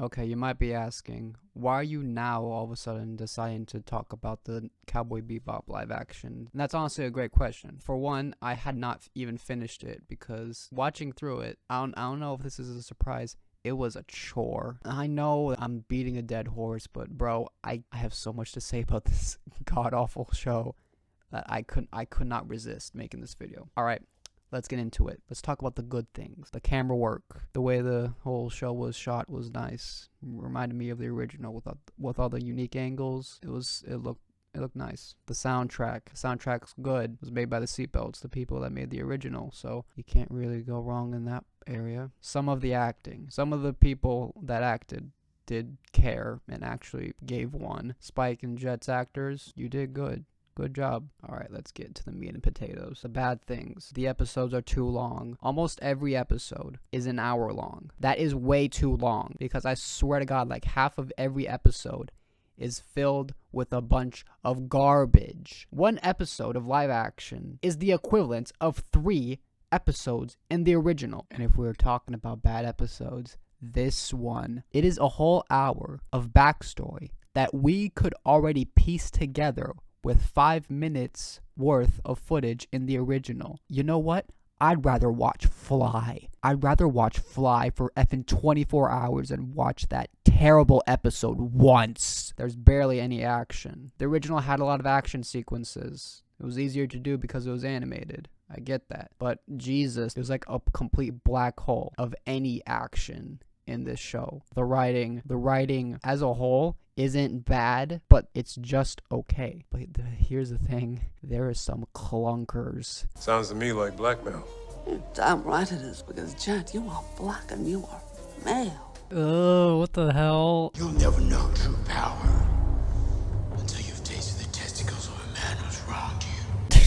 Okay, you might be asking, why are you now all of a sudden deciding to talk about the Cowboy Bebop live action? And that's honestly a great question. For one, I had not even finished it because watching through it, I don't know if this is a surprise, it was a chore. I know I'm beating a dead horse, but bro, I have so much to say about this god-awful show that I could not resist making this video. Alright. Let's get into it. Let's talk about the good things. The camera work. The way the whole show was shot was nice. Reminded me of the original with all the unique angles. It looked nice. The soundtrack's good. It was made by the Seatbelts, the people that made the original, so you can't really go wrong in that area. Some of the acting. Some of the people that acted did care and actually gave one. Spike and Jet's actors, you did good. Good job. Alright, let's get to the meat and potatoes. The bad things. The episodes are too long. Almost every episode is an hour long. That is way too long because I swear to God, like half of every episode is filled with a bunch of garbage. One episode of live action is the equivalent of 3 episodes in the original. And if we're talking about bad episodes, this one, it is a whole hour of backstory that we could already piece together with 5 minutes worth of footage in the original. You know what? I'd rather watch Fly. I'd rather watch Fly for effing 24 hours and watch that terrible episode once. There's barely any action. The original had a lot of action sequences. It was easier to do because it was animated. I get that. But Jesus, it was like a complete black hole of any action in this show. The writing as a whole isn't bad, but it's just okay. But here's the thing, there are some clunkers. Sounds to me like blackmail. You're damn right it is, because Jet, you are black and you are male. Oh, what the hell? You'll never know true power until you've tasted the testicles of a man who's wronged you.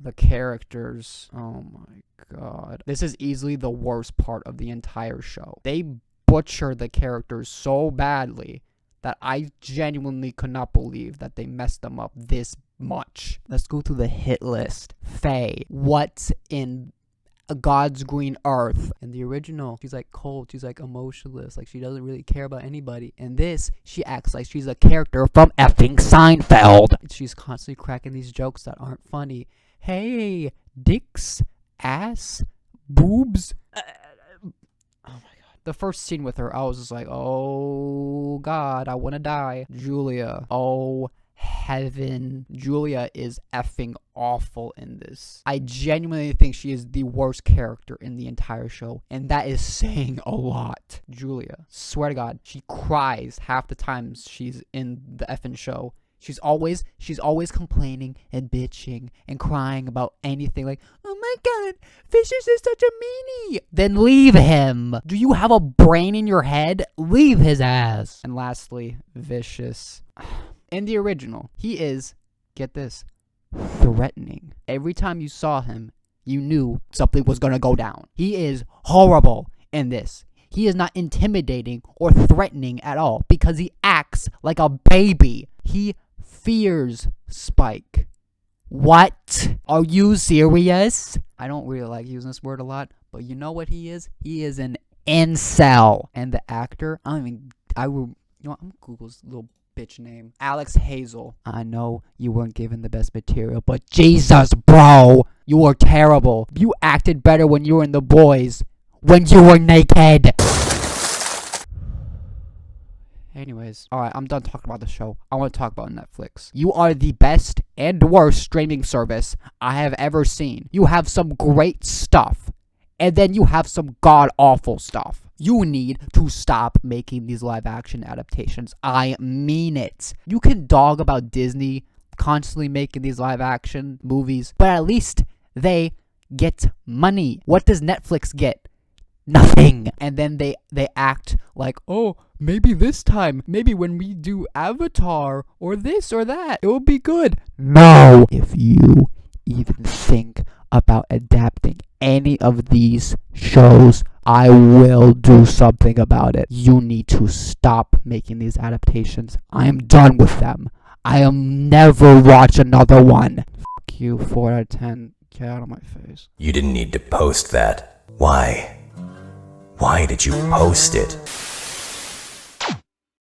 The characters, oh my god. This is easily the worst part of the entire show. They butcher the characters so badly that I genuinely could not believe that they messed them up this much. Let's go through the hit list. Faye, what's in God's green earth? In the original, she's like cold, she's like emotionless, like she doesn't really care about anybody. In this, she acts like she's a character from effing Seinfeld. She's constantly cracking these jokes that aren't funny. Hey, dicks, ass, boobs. Oh my god. The first scene with her, I was just like, oh god, I want to die. Julia, oh heaven. Julia is effing awful in this. I genuinely think she is the worst character in the entire show, and that is saying a lot. Julia, swear to God, she cries half the times she's in the effing show. She's always complaining and bitching and crying about anything like, oh my god, Fisher's is such a meanie. Then leave him. Do you have a brain in your head? Leave his ass. And lastly, Vicious. In the original, he is, get this, threatening. Every time you saw him, you knew something was gonna go down. He is horrible in this. He is not intimidating or threatening at all because he acts like a baby. He fears Spike. What? Are you serious? I don't really like using this word a lot, but you know what he is? He is an incel. And the actor, you know what, I'm gonna Google's little bitch name. Alex Hazel. I know you weren't given the best material, but Jesus, bro, you were terrible. You acted better when you were in The Boys, when you were naked. Anyways, alright, I'm done talking about the show. I want to talk about Netflix. You are the best and worst streaming service I have ever seen. You have some great stuff, and then you have some god-awful stuff. You need to stop making these live-action adaptations. I mean it. You can dog about Disney constantly making these live-action movies, but at least they get money. What does Netflix get? Nothing. And then they act like, oh, maybe this time, maybe when we do Avatar or this or that, it will be good. No. If you even think about adapting any of these shows, I will do something about it. You need to stop making these adaptations. I am done with them. I will never watch another one. Fuck you, 4 out of 10. Get out of my face. You didn't need to post that. Why? Why did you post it?